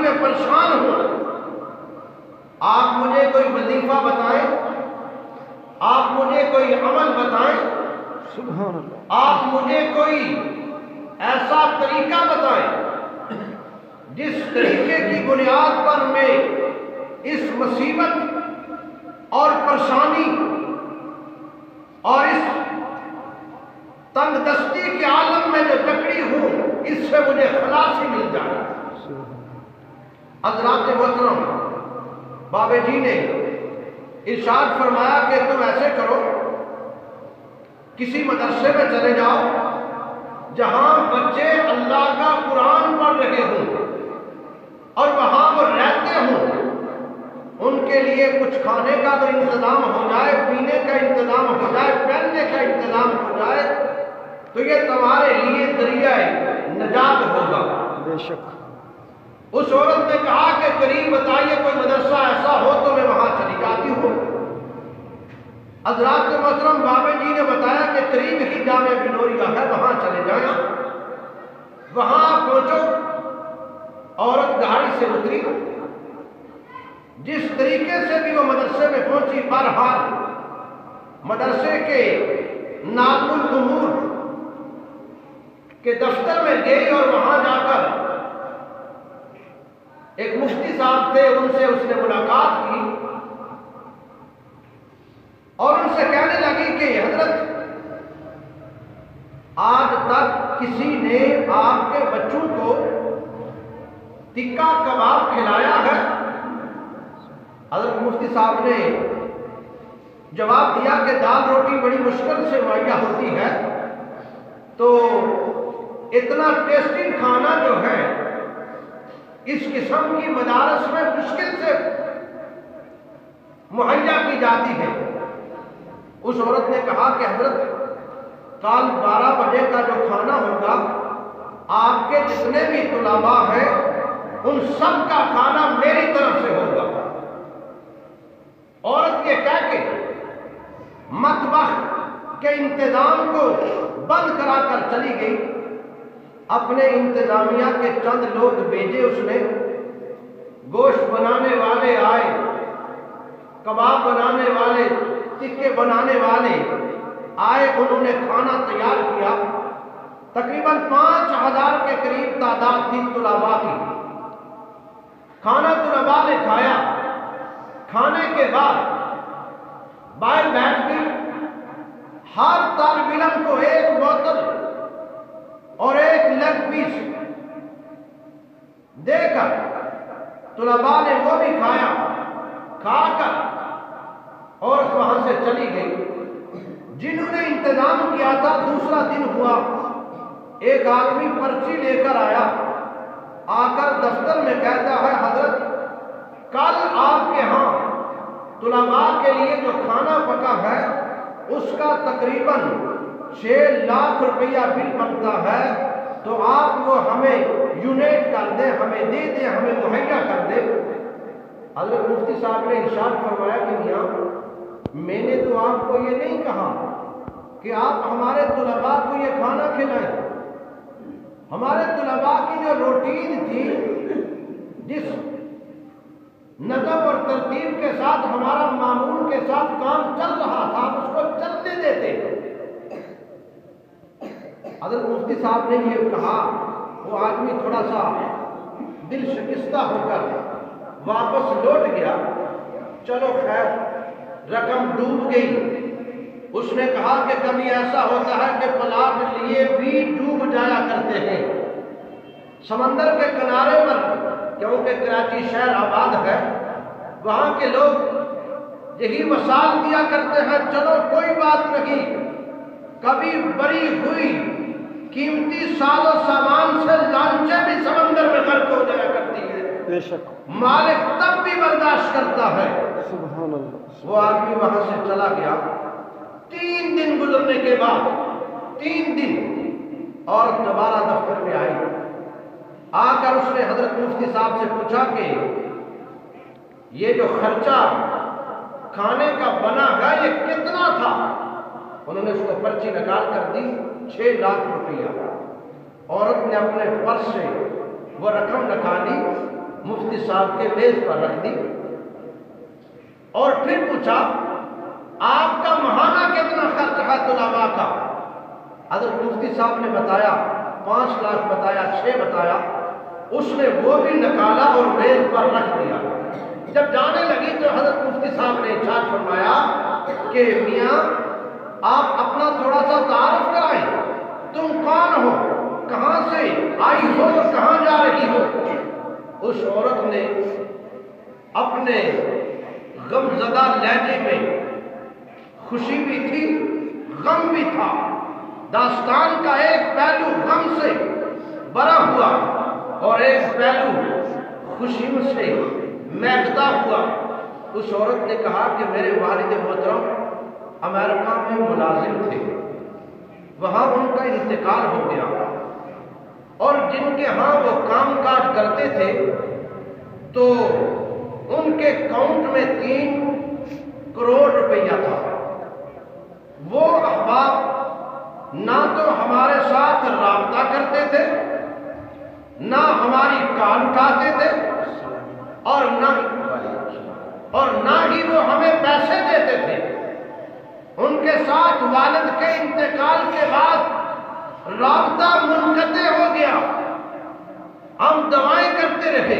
میں پریشان ہوں، آپ مجھے کوئی وظیفہ بتائیں، آپ مجھے کوئی عمل بتائیں، سبحان اللہ، آپ مجھے کوئی ایسا طریقہ بتائیں جس طریقے کی بنیاد پر میں اس مصیبت اور پریشانی اور اس تنگ دستی کے عالم میں جو جکڑی ہوں اس سے مجھے خلاصی مل جائے۔ حضرات محترم، بابے جی نے ارشاد فرمایا کہ تم ایسے کرو، کسی مدرسے میں چلے جاؤ جہاں بچے اللہ کا قرآن پڑھ رہے ہوں اور وہاں وہ رہتے ہوں، ان کے لیے کچھ کھانے کا تو انتظام ہو جائے، پینے کا انتظام ہو جائے، پہننے کا انتظام ہو جائے، تو یہ تمہارے لیے ذریعہ نجات ہوگا۔ بے شک، اس عورت نے کہا کہ قریب بتائیے کوئی مدرسہ ایسا ہو تو میں وہاں چلی جاتی ہوں۔ حضرات محترم، بابے جی نے بتایا کہ قریب ہی جامع بنوریہ ہے، وہاں چلے جائیں۔ وہاں پہنچو، عورت گاڑی سے اتری، جس طریقے سے بھی وہ مدرسے میں پہنچی، بہرحال مدرسے کے ناظم الامور کے دفتر میں گئی اور وہاں جا کر ایک مفتی صاحب تھے، ان سے اس نے ملاقات کی اور ان سے کہنے لگی کہ حضرت آج تک کسی نے آپ کے بچوں کو ٹکا کباب کھلایا ہے؟ حضرت مفتی صاحب نے جواب دیا کہ دال روٹی بڑی مشکل سے مہیا ہوتی ہے، تو اتنا ٹیسٹی کھانا جو ہے اس قسم کی مدارس میں مشکل سے مہیا کی جاتی ہے۔ اس عورت نے کہا کہ حضرت کل 12 بجے کا جو کھانا ہوگا، آپ کے جتنے بھی طلباء ہیں ان سب کا کھانا میری طرف سے ہوگا۔ عورت یہ کہہ کے مطبخ کے انتظام کو بند کرا کر چلی گئی۔ اپنے انتظامیہ کے چند لوگ بھیجے اس نے، گوشت بنانے والے آئے، کباب بنانے والے، ٹکے بنانے والے آئے، انہوں نے کھانا تیار کیا۔ تقریباً 5000 کے قریب تعداد تھی طلباء کی۔ کھانا طلباء نے کھایا، کھانے کے بعد باہر بیٹھ گئی، ہر طالب علم کو ایک بوتل اور ایک لیگ پیس دے کر طلباء نے وہ بھی کھایا، کھا کر اور وہاں سے چلی گئی۔ جنہوں نے انتظام کیا تھا، دوسرا دن ہوا، ایک آدمی پرچی لے کر آیا، آ کر دفتر میں کہتا ہے حضرت کل آپ کے ہاں طلباء کے لیے جو کھانا پکا ہے اس کا تقریباً 6 لاکھ روپیہ بل بنتا ہے، تو آپ وہ ہمیں یونیٹ کر دیں، ہمیں دے دیں، ہمیں مہیا کر دیں۔ حضرت مفتی صاحب نے ارشاد فرمایا کہ میاں، میں نے تو آپ کو یہ نہیں کہا کہ آپ ہمارے طلباء کو یہ کھانا کھلائیں۔ ہمارے طلباء کی جو روٹین تھی، جس نظم اور ترتیب کے ساتھ ہمارا معمول کے ساتھ کام چل رہا تھا، اس کو چلنے دیتے۔ حضرت مفتی صاحب نے یہ کہا، وہ آدمی تھوڑا سا دل شکستہ ہو کر واپس لوٹ گیا۔ چلو خیر، رقم ڈوب گئی۔ اس نے کہا کہ کبھی ایسا ہوتا ہے کہ پلاٹ لیے بھی ڈوب جایا کرتے ہیں سمندر کے کنارے پر، کیونکہ کراچی شہر آباد ہے، وہاں کے لوگ یہی مثال دیا کرتے ہیں، چلو کوئی بات نہیں، کبھی بری ہوئی قیمتی ساز و سامان سے لانچیں بھی سمندر میں غرق ہو جایا کرتی ہے، بے شک، مالک تب بھی برداشت کرتا ہے۔ سبحان اللہ۔ وہ آدمی وہاں سے چلا گیا۔ 3 دن گزرنے کے بعد، 3 دن اور دوبارہ دفتر میں آئی، آ کر اس نے حضرت مفتی صاحب سے پوچھا کہ یہ جو خرچہ کھانے کا بنا ہے یہ کتنا تھا؟ انہوں نے اس کو پرچی نکال کر دی، 6 لاکھ روپیہ۔ عورت نے اپنے پرس سے وہ رقم نکالی مفتی صاحب کے میز پر رکھ دی اور پھر پوچھا آپ کا ماہانہ کتنا خرچ ہے طلباء کا؟ حضرت مفتی صاحب نے بتایا 5 لاکھ بتایا، 6 بتایا، اس نے وہ بھی نکالا اور میز پر رکھ دیا۔ جب جانے لگی تو حضرت مفتی صاحب نے ارشاد فرمایا کہ میاں آپ اپنا تھوڑا سا تعارف کرائیں، تم کون ہو، کہاں سے آئی ہو، کہاں جا رہی ہو؟ اس عورت نے اپنے غم زدہ لہجے میں، خوشی بھی تھی غم بھی تھا، داستان کا ایک پہلو غم سے بھرا ہوا اور ایک پہلو خوشیوں سے مہکتا ہوا۔ اس عورت نے کہا کہ میرے والد محترم امریکہ میں ملازم تھے، وہاں ان کا انتقال ہو گیا اور جن کے ہاں وہ کام کاج کرتے تھے تو ان کے اکاؤنٹ میں 3 کروڑ روپیہ تھا۔ وہ احباب نہ تو ہمارے ساتھ رابطہ کرتے تھے، نہ ہماری کال اٹھاتے تھے، اور نہ ہی وہ ہمیں پیسے دیتے تھے۔ ان کے ساتھ والد کے انتقال کے بعد رابطہ منقطع ہو گیا۔ ہم دعائیں کرتے رہے،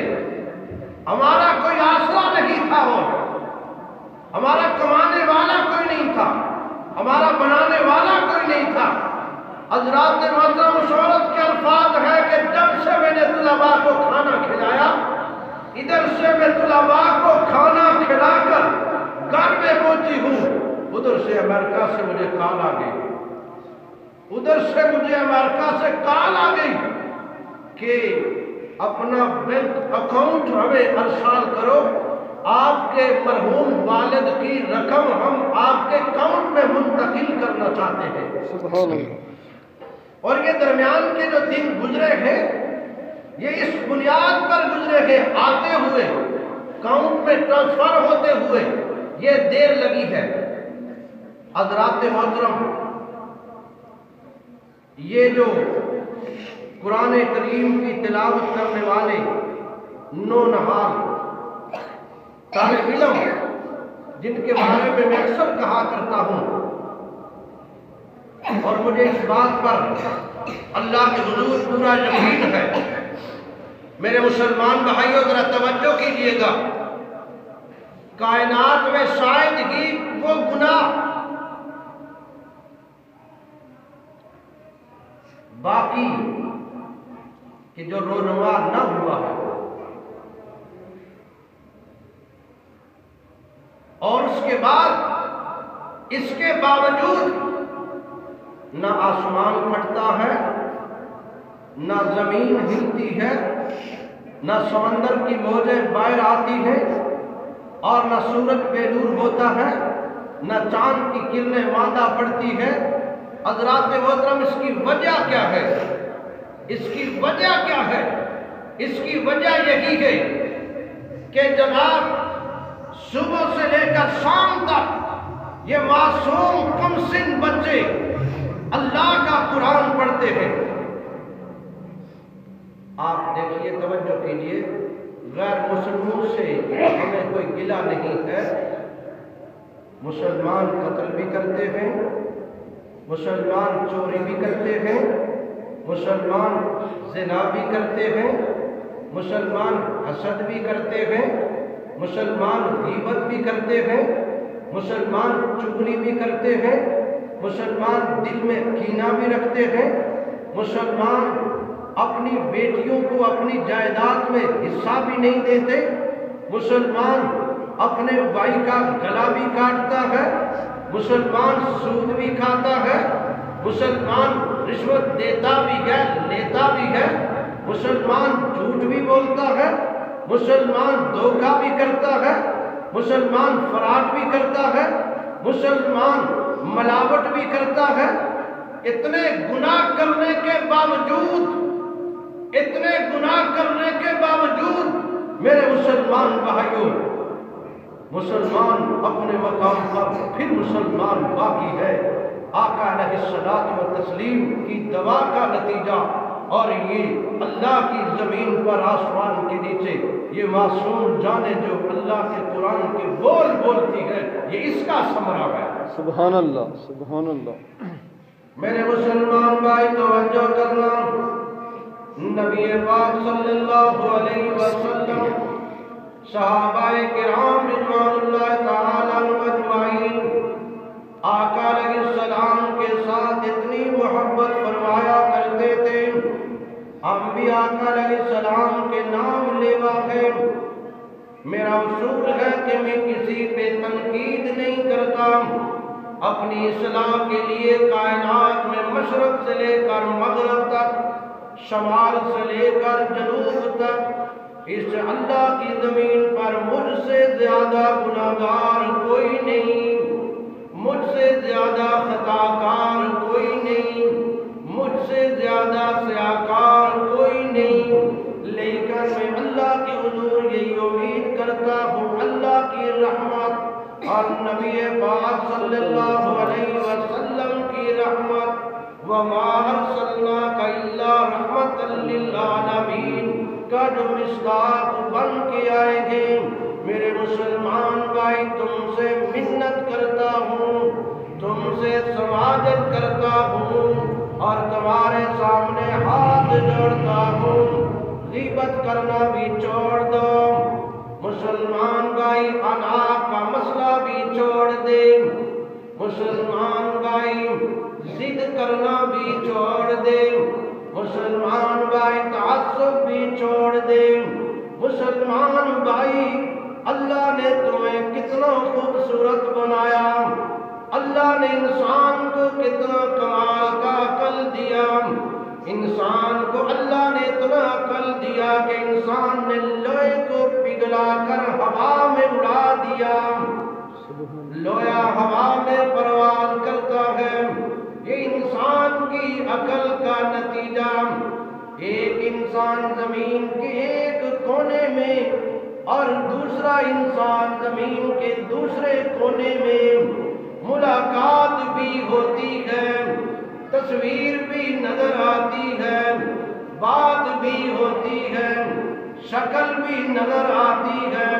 ہمارا کوئی آسرا نہیں تھا، ہمارا کمانے والا کوئی نہیں تھا، ہمارا بنانے والا کوئی نہیں تھا۔ حضرات محترم اس عورت کے الفاظ ہیں کہ جب سے میں نے طلباء کو کھانا کھلایا، ادھر سے میں طلباء کو کھانا کھلا کر گھر میں پہنچی ہوں، ادھر سے امریکہ سے مجھے کال آ گئی، ادھر سے مجھے امریکہ سے کال آ گئی کہ اپنا بینک اکاؤنٹ ہمیں ارسال کرو، آپ کے مرحوم والد کی رقم ہم آپ کے اکاؤنٹ میں منتقل کرنا چاہتے ہیں۔ سبحان اللہ۔ اور یہ درمیان کے جو دن گزرے ہیں یہ اس بنیاد پر گزرے ہیں، آتے ہوئے اکاؤنٹ میں ٹرانسفر ہوتے ہوئے یہ دیر لگی ہے۔ حضرات محترم، یہ جو قرآن کریم کی تلاوت کرنے والے نونہال طالب علم جن کے بارے میں میں اکثر کہا کرتا ہوں، اور مجھے اس بات پر اللہ کے حضور پورا یقین ہے، میرے مسلمان بھائیوں ذرا توجہ کیجئے گا، کائنات میں شاید ہی وہ گناہ باقی کہ جو رونما نہ ہوا ہے، اور اس کے بعد اس کے باوجود نہ آسمان پھٹتا ہے، نہ زمین ہلتی ہے، نہ سمندر کی موجیں باہر آتی ہیں، اور نہ سورج بے نور ہوتا ہے، نہ چاند کی کرنیں مادہ پڑتی ہے۔ حضرات محترم، اس کی وجہ کیا ہے؟ اس کی وجہ کیا ہے؟ اس کی وجہ یہی ہے کہ جناب صبح سے لے کر شام تک یہ معصوم کم سن بچے اللہ کا قرآن پڑھتے ہیں۔ آپ دیکھیے، توجہ کیجئے، غیر مسلموں سے ہمیں کوئی گلہ نہیں ہے، مسلمان قتل بھی کرتے ہیں، مسلمان چوری بھی کرتے ہیں، مسلمان زنا بھی کرتے ہیں، مسلمان حسد بھی کرتے ہیں، مسلمان غیبت بھی کرتے ہیں، مسلمان چغلی بھی کرتے ہیں، مسلمان دل میں کینہ بھی رکھتے ہیں، مسلمان اپنی بیٹیوں کو اپنی جائیداد میں حصہ بھی نہیں دیتے، مسلمان اپنے بھائی کا گلا بھی کاٹتا ہے، مسلمان سود بھی کھاتا ہے، مسلمان رشوت دیتا بھی ہے لیتا بھی ہے، مسلمان جھوٹ بھی بولتا ہے، مسلمان دھوکہ بھی کرتا ہے، مسلمان فراڈ بھی کرتا ہے، مسلمان ملاوٹ بھی کرتا ہے۔ اتنے گناہ کرنے کے باوجود میرے مسلمان بھائیوں، مسلمان اپنے مقام پر پھر مسلمان باقی ہے۔ آقا علیہ الصلوۃ والتسلیم کی دعا کا نتیجہ اور یہ اللہ کی زمین پر آسمان کے نیچے یہ معصوم جانیں جو اللہ کے قرآن کے بول بولتی ہے، یہ اس کا ثمرہ ہے۔ سبحان اللہ، سبحان اللہ۔ میرے مسلمان بھائی توجہ کرنا، نبی پاک صلی اللہ علیہ وسلم صحابہ کرام رضوان اللہ تعالیٰ عنہم اجمعین آقا علیہ السلام کے ساتھ اتنی محبت فرمایا کرتے تھے، ہم بھی آقا علیہ السلام کے نام لیوا ہے۔ میرا اصول ہے کہ میں کسی پہ تنقید نہیں کرتا، اپنی اصلاح کے لیے کائنات میں مشرق سے لے کر مغرب تک، شمال سے لے کر جنوب تک، اس اللہ کی زمین پر مجھ سے زیادہ گناہگار کوئی نہیں، مجھ سے زیادہ خطا کار کوئی نہیں، مجھ سے زیادہ سیاکار کوئی نہیں، لیکن میں اللہ کے حضور یہی امید کرتا ہوں اللہ کی رحمت اور نبی پاک صلی اللہ علیہ وسلم کی رحمت، وَمَا أَرْسَلْنَاكَ إِلَّا رَحْمَةً لِّلْعَالَمِينَ کا جو مصداق بن کے آئے گے۔ میرے مسلمان بھائی تم سے منت کرتا ہوں، تم سے سماجت کرتا ہوں اور تمہارے سامنے ہاتھ جوڑتا ہوں، غیبت کرنا بھی چھوڑ دو، مسلمان بھائی انا کا مسئلہ بھی چھوڑ دے، مسلمان بھائی ضد کرنا بھی چھوڑ دے، مسلمان بھائی تعصب بھی چھوڑ دے، مسلمان بھائی اللہ نے تمہیں کتنا خوبصورت بنایا، اللہ نے انسان کو کتنا کمال کا عقل دیا، انسان کو اللہ نے اتنا عقل دیا کہ انسان نے لوہے کو پگھلا کر ہوا میں اڑا دیا، لویا ہوا میں پرواز کرتا ہے، یہ انسان کی عقل کا نتیجہ۔ ایک انسان زمین کے ایک کونے میں اور دوسرا انسان زمین کے دوسرے کونے میں ملاقات بھی ہوتی ہے، تصویر بھی نظر آتی ہے، بات بھی ہوتی ہے، شکل بھی نظر آتی ہے۔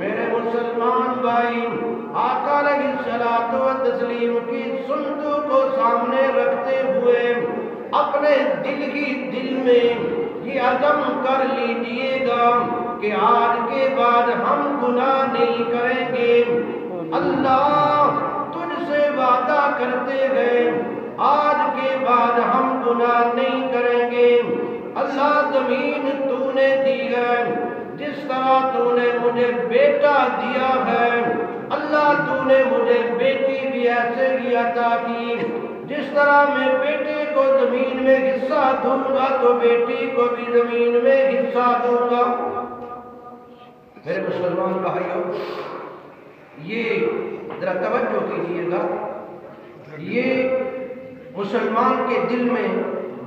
میرے مسلمان بھائی آقا علیہ الصلوۃ والتسلیم کی سنتوں کو سامنے رکھتے ہوئے اپنے دل ہی دل میں یہ عزم کر لیجئے گا کہ آج کے بعد ہم گناہ نہیں کریں گے۔ اللہ تجھ سے وعدہ کرتے ہیں آج کے بعد ہم گناہ نہیں کریں گے۔ اللہ زمین تو نے دی ہے، جس طرح تو نے مجھے بیٹا دیا ہے، اللہ تو نے مجھے بیٹی بھی ایسے ہی عطا کی، جس طرح میں بیٹے کو زمین میں حصہ دوں گا تو بیٹی کو بھی زمین میں حصہ دوں گا۔ میرے مسلمان بھائیوں، یہ ذرا توجہ کیجیے گا، یہ مسلمان کے دل میں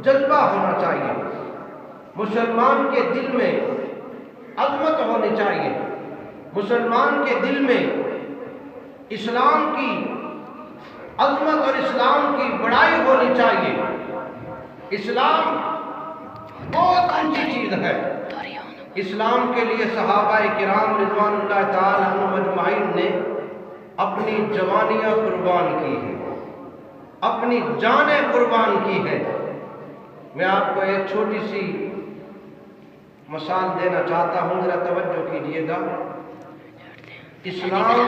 جذبہ ہونا چاہیے، مسلمان کے دل میں عظمت ہونی چاہیے، مسلمان کے دل میں اسلام کی عظمت اور اسلام کی بڑائی ہونی چاہیے۔ اسلام بہت اونچی چیز ہے، اسلام کے لیے صحابہ کرام رضوان اللہ تعالی عنہم اجمعین نے اپنی جوانیاں قربان کی ہیں، اپنی جانیں قربان کی ہیں۔ میں آپ کو ایک چھوٹی سی مثال دینا چاہتا ہوں، ذرا توجہ کیجیے گا۔ اسلام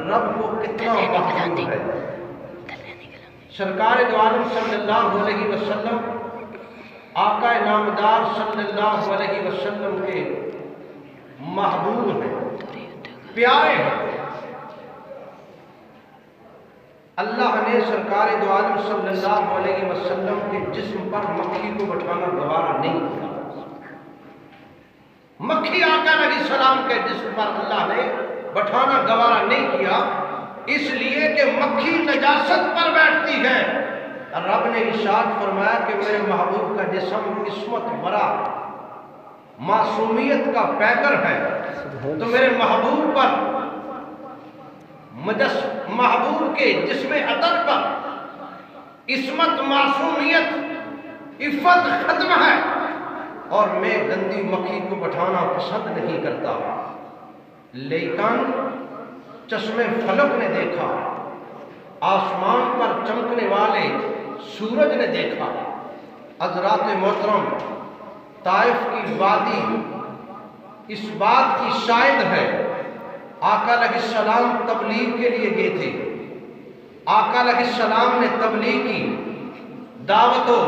رب کو کتنا محبوب ہے۔ سرکار دو عالم صلی اللہ علیہ وسلم آقا نامدار صلی اللہ علیہ وسلم کے محبوب ہیں، پیارے ہیں۔ اللہ نے سرکار دو عالم صلی اللہ علیہ وسلم کے جسم پر مکھی کو بٹھانا گوارا نہیں کیا۔ مکھی آقا علیہ السلام کے جسم پر اللہ نے بٹھانا گوارا نہیں کیا، اس لیے کہ مکھی نجاست پر بیٹھتی ہے۔ رب نے ارشاد فرمایا کہ میرے محبوب کا جسم عصمت برا معصومیت کا پیکر ہے، تو میرے محبوب پر محبوب کے جسم عطر پر عصمت معصومیت عفت ختم ہے، اور میں گندی مکھی کو بٹھانا پسند نہیں کرتا۔ لیکن چشمے فلک نے دیکھا، آسمان پر چمکنے والے سورج نے دیکھا۔ حضرات محترم، طائف کی وادی اس بات کی شاہد ہے، آقا علیہ السلام تبلیغ کے لیے گئے تھے۔ آقا علیہ السلام نے تبلیغ کی، دعوت و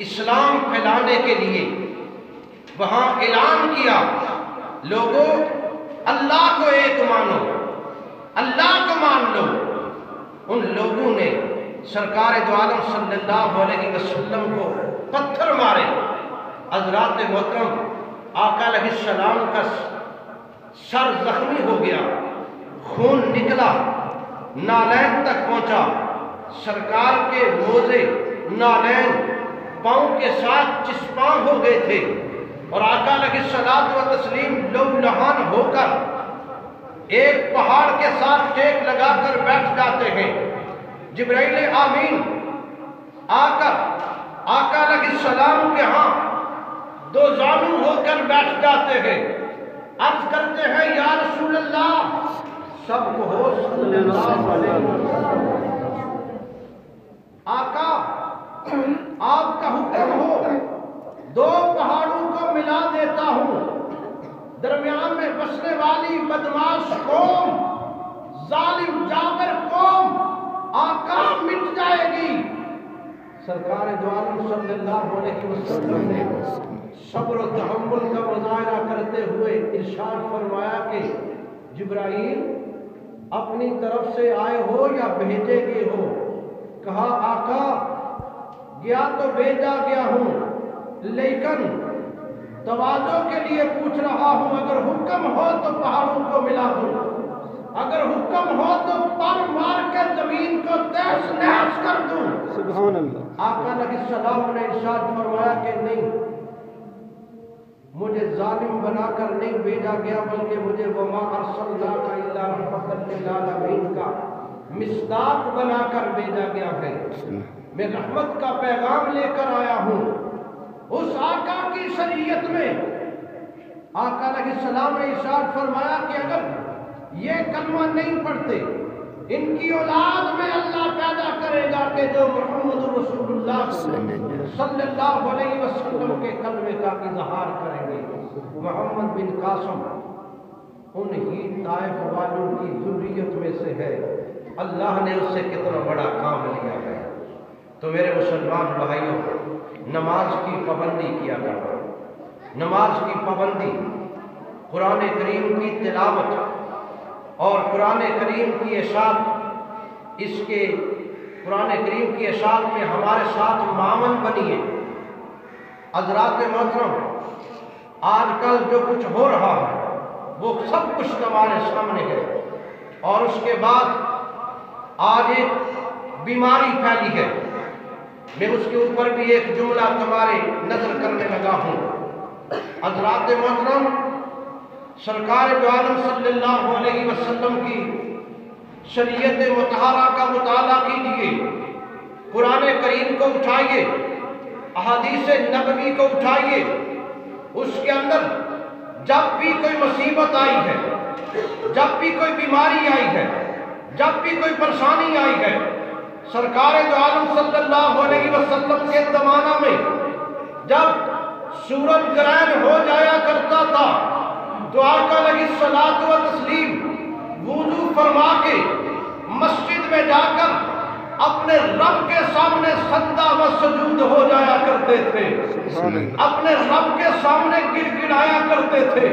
اسلام پھیلانے کے لیے وہاں اعلان کیا، لوگوں اللہ کو ایک مانو، اللہ کو مان لو۔ ان لوگوں نے سرکار دو عالم صلی اللہ علیہ وسلم کو پتھر مارے۔ حضرات محترم، آقا علیہ السلام کا سر زخمی ہو گیا، خون نکلا، نالین تک پہنچا۔ سرکار کے موزے نالین پاؤں کے ساتھ چسپاں ہو گئے تھے، اور آقا علیہ الصلوۃ والتسلیم لو لہان ہو کر ایک پہاڑ کے ساتھ ٹیک لگا کر بیٹھ جاتے ہیں۔ جبرائیل آمین آ کر آقا علیہ السلام کے ہاں دو زانو ہو کر بیٹھ جاتے ہیں، عرض کرتے ہیں یا رسول اللہ، سب کو ہو صلی اللہ علیہ وسلم، آقا آپ کا حکم ہو دو پہاڑوں کو ملا دیتا ہوں، درمیان میں بسنے والی بدماش قوم، ظالم جابر قوم آقا مٹ جائے گی۔ سرکار دو عالم صلی اللہ علیہ وسلم نے صبر و تحمل کا مظاہرہ کرتے ہوئے ارشاد فرمایا کہ جبرائیل اپنی طرف سے آئے ہو یا بھیجے گئے ہو؟ کہا آقا گیا تو بھیجا گیا ہوں، لیکن تواضع کے لیے پوچھ رہا ہوں، اگر حکم ہو تو پہاڑوں کو ملا دوں، اگر حکم ہو تو پر مار کے زمین کو تہس نہس کر دوں۔ سبحان اللہ۔ آقا علیہ السلام نے ارشاد فرمایا کہ نہیں، مجھے ظالم بنا کر نہیں بھیجا گیا، بلکہ مجھے وما ارسلناک الا رحمۃ للعالمین کا مصداق بنا کر بھیجا گیا ہے۔ میں رحمت کا پیغام لے کر آیا ہوں۔ اس آقا کی شریعت میں آقا علیہ السلام نے ارشاد فرمایا کہ اگر یہ کلمہ نہیں پڑھتے، ان کی اولاد میں اللہ پیدا کرے گا کہ جو محمد رسول اللہ صلی اللہ علیہ وسلم کے کلمے کا اظہار کریں گے۔ محمد بن قاسم انہی طائف والوں کی ذریت میں سے ہے، اللہ نے اس سے کتنا بڑا کام لیا ہے۔ تو میرے مسلمان بھائیوں، نماز کی پابندی کیا کرو، نماز کی پابندی، قرآن کریم کی تلاوت اور قرآن کریم کی اشاعت، اس کے قرآن کریم کی اشاعت میں ہمارے ساتھ معاون بنیے۔ حضرات محترم، آج کل جو کچھ ہو رہا ہے وہ سب کچھ تمہارے سامنے ہے، اور اس کے بعد آج ایک بیماری پھیلی ہے، میں اس کے اوپر بھی ایک جملہ تمہارے نظر کرنے لگا ہوں۔ حضرات محترم، سرکار دو عالم صلی اللہ علیہ وسلم کی شریعت مطہرہ کا مطالعہ کیجیے، قرآن کریم کو اٹھائیے، احادیث نبوی کو اٹھائیے، اس کے اندر جب بھی کوئی مصیبت آئی ہے، جب بھی کوئی بیماری آئی ہے، جب بھی کوئی پریشانی آئی ہے، سرکار دو عالم صلی اللہ علیہ وسلم کے زمانہ میں جب سورج گرہن ہو جایا کرتا تھا تو آقا علیہ الصلوۃ والتسلیم وضو فرما کے مسجد میں جا کر اپنے رب کے سامنے سجدہ و سجود ہو جایا کرتے تھے، اپنے رب کے سامنے گر گڑایا کرتے تھے،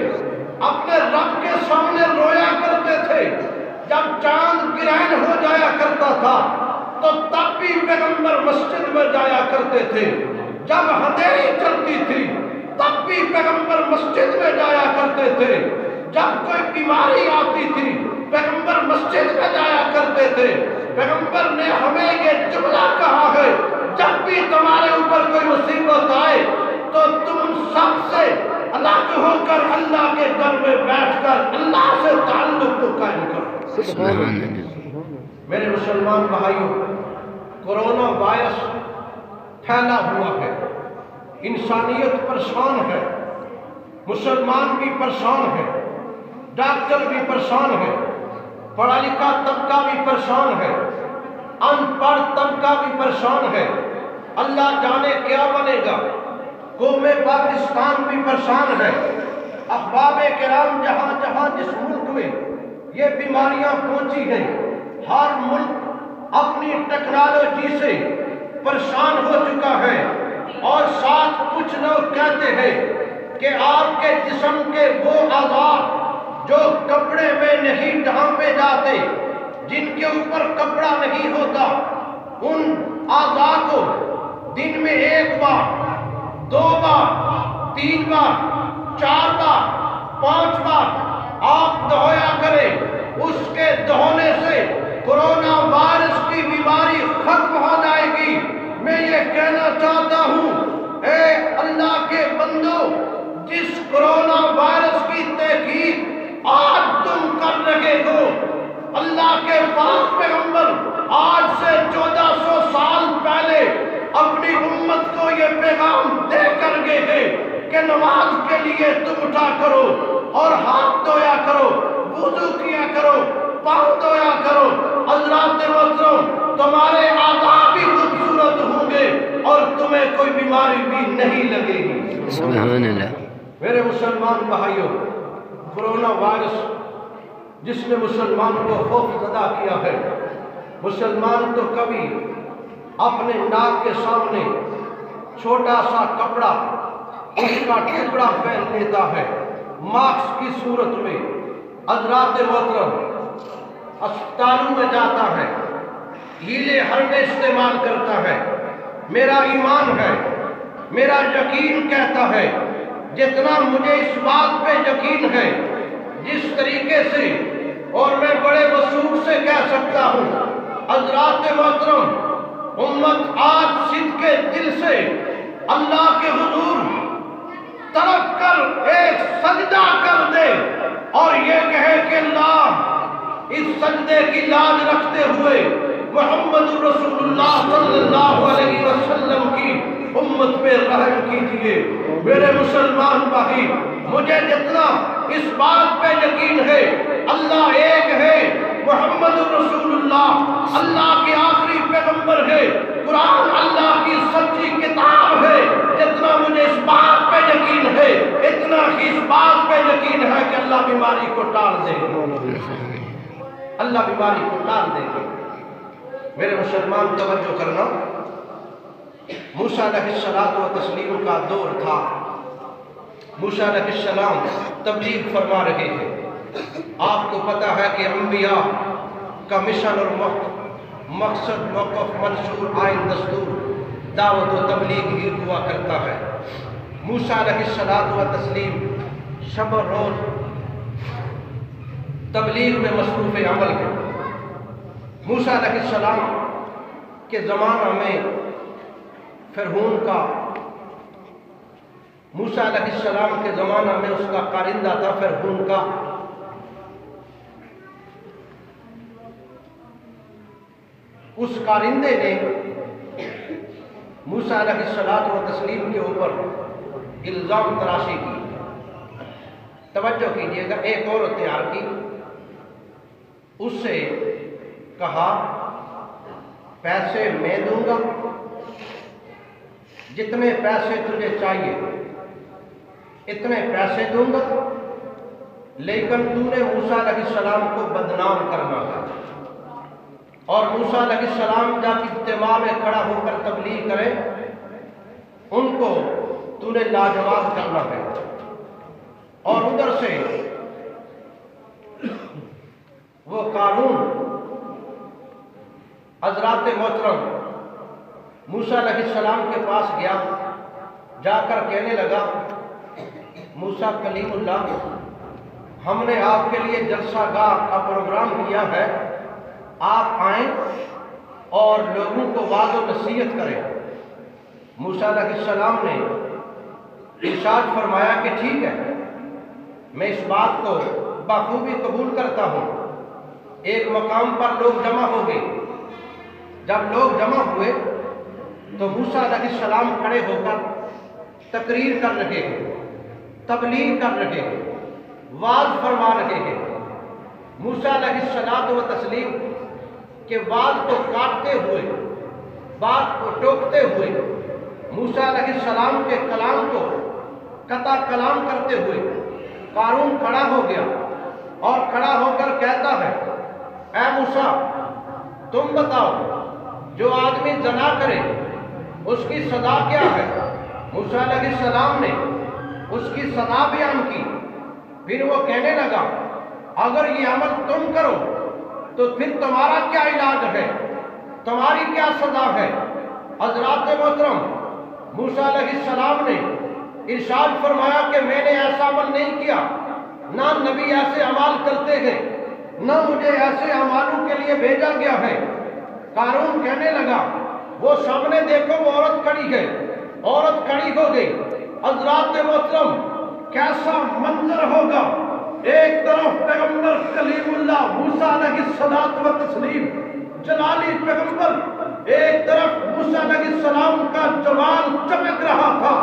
اپنے رب کے سامنے رویا کرتے تھے۔ جب چاند گرہن ہو جایا کرتا تھا تو تب بھی پیغمبر مسجد میں جایا کرتے تھے، جب اندھیری چلتی تھی تب بھی پیغمبر مسجد میں جایا کرتے تھے، جب کوئی بیماری آتی تھی پیغمبر مسجد میں جایا کرتے تھے۔ پیغمبر نے ہمیں یہ جملہ کہا ہے، جب بھی تمہارے اوپر کوئی مصیبت آئے تو تم سب سے الگ ہو کر اللہ کے در میں بیٹھ کر اللہ سے تعلق کو قائم کرو۔ میرے مسلمان بھائیوں، کورونا وائرس پھیلا ہوا ہے، انسانیت پریشان ہے، مسلمان بھی پریشان ہے، ڈاکٹر بھی پریشان ہے، پڑھا لکھا طبقہ بھی پریشان ہے، ان پڑھ طبقہ بھی پریشان ہے، اللہ جانے کیا بنے گا۔ قوم پاکستان بھی پریشان ہے، احباب کرام جہاں جہاں جس ملک میں یہ بیماریاں پہنچی ہیں، ہر ملک اپنی ٹیکنالوجی سے پریشان ہو چکا ہے، اور ساتھ کچھ لوگ کہتے ہیں کہ آپ کے جسم کے وہ اعضاء جو کپڑے میں نہیں ڈھانپے جاتے، جن کے اوپر کپڑا نہیں ہوتا، ان اعضاء کو دن میں 1 بار، 2 بار، 3 بار، 4 بار، 5 بار آپ دہویا کریں۔ اس کے دہونے سے کورونا وائرس کی بیماری ختم ہو جائے گی۔ میں یہ کہنا چاہتا ہوں، اے اللہ کے بندو، جس کورونا وائرس کی تحقیق آج تم کر رہے ہو، اللہ کے پاک پیغمبر آج سے 1400 سال پہلے اپنی امت کو یہ پیغام دے کر گئے ہیں کہ نماز کے لیے تم اٹھا کرو اور ہاتھ دھویا کرو، وضو کیا کرو، پاؤں دھویا کرو۔ حضرات محترم، تمہارے اعضاء بھی خوبصورت ہوں گے اور تمہیں کوئی بیماری بھی نہیں لگے گی۔ سبحان اللہ۔ میرے مسلمان بھائیوں، کورونا وائرس جس نے مسلمان کو خوف زدہ کیا ہے، مسلمان تو کبھی اپنے ناک کے سامنے چھوٹا سا کپڑا، اس کا ٹکڑا پہن لیتا ہے ماسک کی صورت میں۔ حضرات محترم، اسپتالوں میں جاتا ہے، ہیلے ہربے استعمال کرتا ہے۔ میرا ایمان ہے، میرا یقین کہتا ہے، جتنا مجھے اس بات پہ یقین ہے، جس طریقے سے، اور میں بڑے وثوق سے کہہ سکتا ہوں، حضرات محترم، امت آج صدق کے دل سے اللہ کے حضور طرف کر ایک سجدہ کر دے اور یہ کہے کہ اللہ، اس سجدے کی لاج رکھتے ہوئے محمد رسول اللہ صلی اللہ علیہ وسلم کی امت پہ رحم کیجئے۔ میرے مسلمان بھائی، مجھے جتنا اس بات پہ یقین ہے، اللہ ایک ہے، محمد رسول اللہ اللہ کے آخری پیغمبر ہے، قرآن اللہ کی سچی کتاب ہے، جتنا مجھے اس بات پہ یقین ہے، اتنا ہی اس بات پہ یقین ہے کہ اللہ بیماری کو ٹال دے گا، اللہ بیماری کو ٹال دے گا۔ میرے مسلمان توجہ کرنا، موسیٰ علیہ الصلوۃ والتسلیم کا دور تھا، موسیٰ علیہ السلام تبلیغ فرما رہے ہیں۔ آپ کو پتہ ہے کہ انبیاء کا مشن اور مقصد، موقف، منشور، آئین، دستور، دعوت و تبلیغ ہی ہوا کرتا ہے۔ موسیٰ علیہ الصلوۃ والتسلیم شب و روز تبلیغ میں مصروف عمل ہے۔ موسیٰ علیہ السلام کے زمانہ میں فرعون کا، موسیٰ علیہ السلام کے زمانہ میں اس کا کارندہ تھا فرعون کا، اس کارندے نے موسیٰ علیہ الصلوۃ والتسلیم کے اوپر الزام تراشی کی۔ توجہ کیجئے گا، ایک عورت تیار کی، اس سے کہا پیسے میں دوں گا، جتنے پیسے تجھے چاہیے اتنے پیسے دوں گا، لیکن تو نے موسیٰ علیہ السلام کو بدنام کرنا ہے، اور موسیٰ علیہ السلام جب اجتماع میں کھڑا ہو کر تبلیغ کرے، ان کو تو نے لاجواب کرنا ہے۔ اور ادھر سے وہ قارون، حضرات محترم، موسیٰ علیہ السلام کے پاس گیا، جا کر کہنے لگا موسیٰ کلیم اللہ، ہم نے آپ کے لیے جلسہ گاہ کا پروگرام کیا ہے، آپ آئیں اور لوگوں کو وعظ و نصیحت کریں۔ موسیٰ علیہ السلام نے ارشاد فرمایا کہ ٹھیک ہے، میں اس بات کو بخوبی قبول کرتا ہوں۔ ایک مقام پر لوگ جمع ہو گئے، جب لوگ جمع ہوئے، تو موسیٰ علیہ السلام کھڑے ہو کر تقریر کر رہے ہیں، تبلیغ کر رہے ہیں، واعظ فرما رہے ہیں۔ موسیٰ علیہ السلام کے واعظ کو کاٹتے ہوئے، بات کو ٹوکتے ہوئے، موسیٰ علیہ السلام کے کلام کو قطع کلام کرتے ہوئے قارون کھڑا ہو گیا اور کھڑا ہو کر کہتا ہے، اے موسیٰ تم بتاؤ جو آدمی زنا کرے اس کی سزا کیا ہے؟ موسیٰ علیہ السلام نے اس کی سزا بیان کی۔ پھر وہ کہنے لگا اگر یہ عمل تم کرو تو پھر تمہارا کیا علاج ہے، تمہاری کیا سزا ہے؟ حضرات محترم، موسیٰ علیہ السلام نے ارشاد فرمایا کہ میں نے ایسا عمل نہیں کیا، نہ نبی ایسے اعمال کرتے ہیں، نہ مجھے ایسے اعمالوں کے لیے بھیجا گیا ہے۔ قارون کہنے لگا وہ سامنے دیکھو وہ عورت کھڑی ہے، عورت کھڑی ہو گئی۔ حضرات محترم، کیسا منظر ہوگا، ایک طرف پیغمبر کلیم اللہ موسیٰ علیہ السلام جلالی پیغمبر، ایک طرف موسیٰ علیہ السلام کا جمال چمک رہا تھا،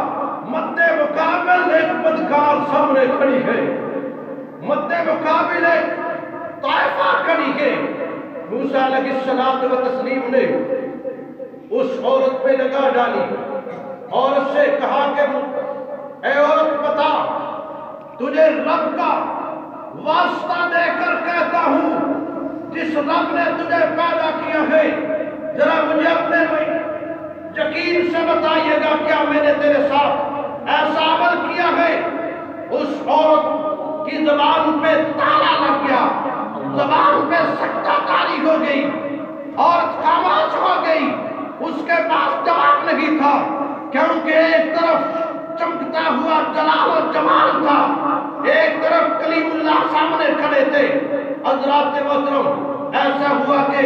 مد مقابل ایک بدکار سامنے کھڑی ہے، مد مقابل ایک طائفہ کھڑی ہے۔ موسیٰ علیہ السلام نے اس عورت پہ نگاہ ڈالی اور اس سے کہا کہ اے عورت بتا، تجھے رب کا واسطہ دے کر کہتا ہوں، جس رب نے تجھے پیدا کیا ہے، ذرا مجھے اپنے یقین سے بتائیے گا کیا میں نے تیرے ساتھ ایسا عمل کیا ہے؟ اس عورت کی زبان پہ تالا لگ گیا، زبان پہ سکتہ کاری ہو گئی، عورت خاموش ہو گئی، اس کے پاس جواب نہیں تھا، کیونکہ ایک طرف چمکتا ہوا جلال و جمال تھا، ایک طرف کلیم اللہ سامنے کھڑے تھے۔ حضرات محترم، ایسا ہوا کہ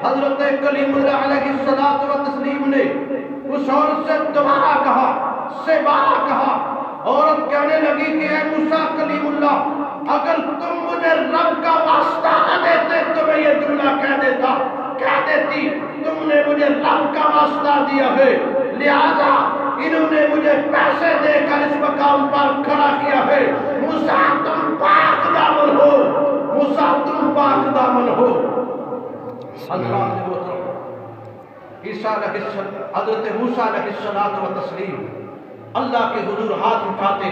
حضرت کلیم اللہ علیہ السلام نے اس عورت سے دوبارہ کہا، سے بارہ کہا۔ عورت کہنے لگی کہ اے موسیٰ کلیم اللہ، اگر تم مجھے رب کا واسطہ نہ دیتے تو میں یہ جملہ کہہ دیتی، تم نے مجھے رب کا واسطہ دیا ہے، لہذا انہوں نے مجھے پیسے دے کر اس مقام پر کھڑا کیا ہے۔ موسیٰ تم پاک دامن ہو، موسیٰ تم پاک دامن ہو۔ حضرات محترم، حضرت موسیٰ علیہ السلام اللہ کے حضور ہاتھ اٹھاتے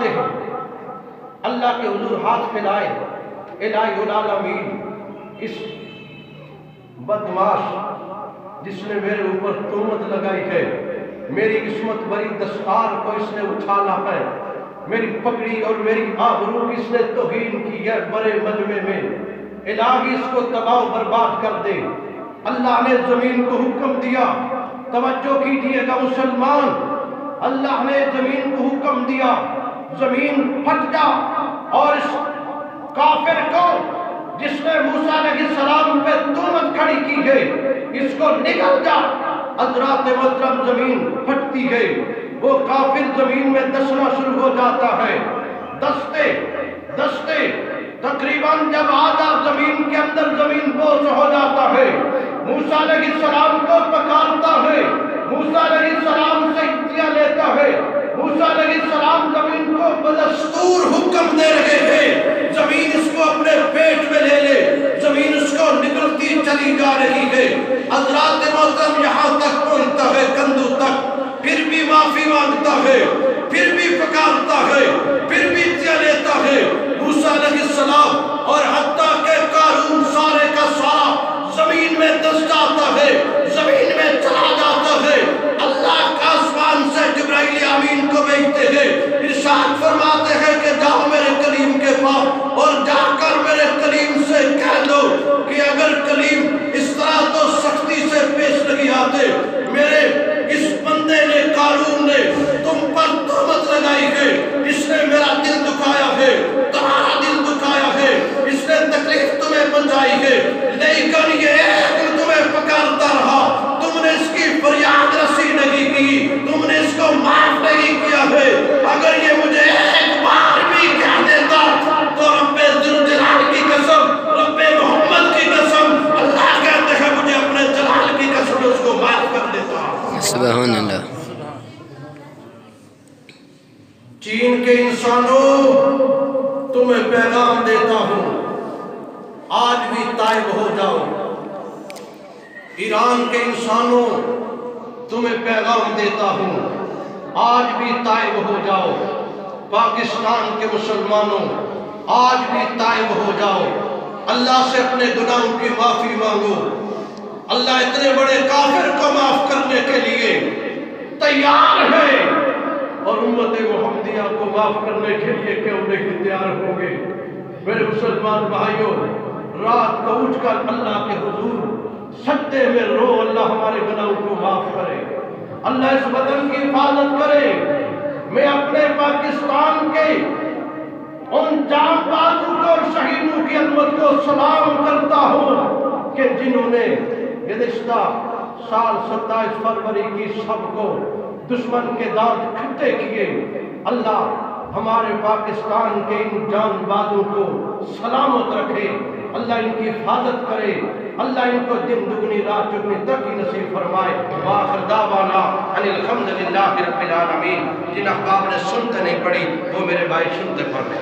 ہیں، اللہ کے حضور ہاتھ پھیلائے، الہی العالمین، اس بدماش جس نے میرے اوپر تہمت لگائی ہے، میری عصمت بری دستار کو اس نے اچھالا ہے، میری پگڑی اور میری آبرو کی اس نے توہین کی ہے بڑے مجمع میں، الہی اس کو تباہ و برباد کر دے۔ اللہ نے زمین کو حکم دیا، توجہ کیجئے گا مسلمان، اللہ نے زمین کو حکم دیا، زمین پھٹ جا اور اس کافر کو جس نے موسیٰ علیہ السلام پہ تہمت کھڑی کی ہے اس کو نکل جا۔ حضرات محترم، زمین پھٹتی ہے، وہ کافر زمین میں دسنا شروع ہو جاتا ہے، دستے تقریباً جب آدھا زمین کے اندر زمین بوجھ ہو جاتا ہے، موسیٰ علیہ السلام کو پکارتا ہے، موسیٰ علیہ السلام سے اجزیہ لیتا ہے، موسیٰ علیہ السلام زمین کو بدستور حکم دے رہے ہیں، زمین اس کو اپنے پیٹ میں لے لے، زمین اس کو نکلتی چلی جا رہی ہے۔ حضرات محترم، یہاں تک پہنچتا ہے کندھوں تک، پھر بھی معافی مانگتا ہے، پھر بھی پکارتا ہے، پھر بھی اجزیہ لیتا ہے موسیٰ علیہ السلام، اور حتیٰ کہ قارون سارے کا سارا زمین میں دس جاتا ہے، زمین میں چلا جاتا ہے۔ اللہ کا آسمان سے جبرائیل امین کو بھیجتے ہیں، ارشاد فرماتے ہیں کہ جاؤ میرے کلیم کے پاس اور جا کر میرے کلیم سے کہہ دو کہ اگر کلیم اس طرح تو سختی سے پیش نہیں آتے، میرے اس بندے نے قارون نے تم پر تہمت لگائی ہے، اس انسانوں تمہیں پیغام دیتا ہوں، آج بھی تائب ہو جاؤ۔ ایران کے انسانوں تمہیں پیغام دیتا ہوں، آج بھی تائب ہو جاؤ۔ پاکستان کے مسلمانوں آج بھی تائب ہو جاؤ، اللہ سے اپنے گناہوں کی معافی مانگو۔ اللہ اتنے بڑے کافر کو معاف کرنے کے لیے تیار ہے، اور امت محمدیہ کو معاف کرنے کے لیے کیوں نہیں تیار ہوں گے؟ میرے مسلمان بھائیوں، رات کو اٹھ کر اللہ کے حضور سجدے میں رو، اللہ ہمارے گناہوں کو معاف کرے، اللہ اس بدن کی حفاظت کرے۔ میں اپنے پاکستان کے ان جان بازوں اور شہیدوں کی عظمت کو سلام کرتا ہوں کہ جنہوں نے گزشتہ سال 27 فروری کی سب کو دشمن کے دانت کھٹے کیے۔ اللہ ہمارے پاکستان کے ان جان بازوں کو سلامت رکھے، اللہ ان کی حفاظت کرے، اللہ ان کو دن دگنی رات چگنی ترقی نصیب فرمائے۔ وآخر دعوانا ان الحمدللہ رب العالمین۔ جن احباب نے سنتے نہیں پڑھی وہ میرے بھائی سنتے پڑھ لیں۔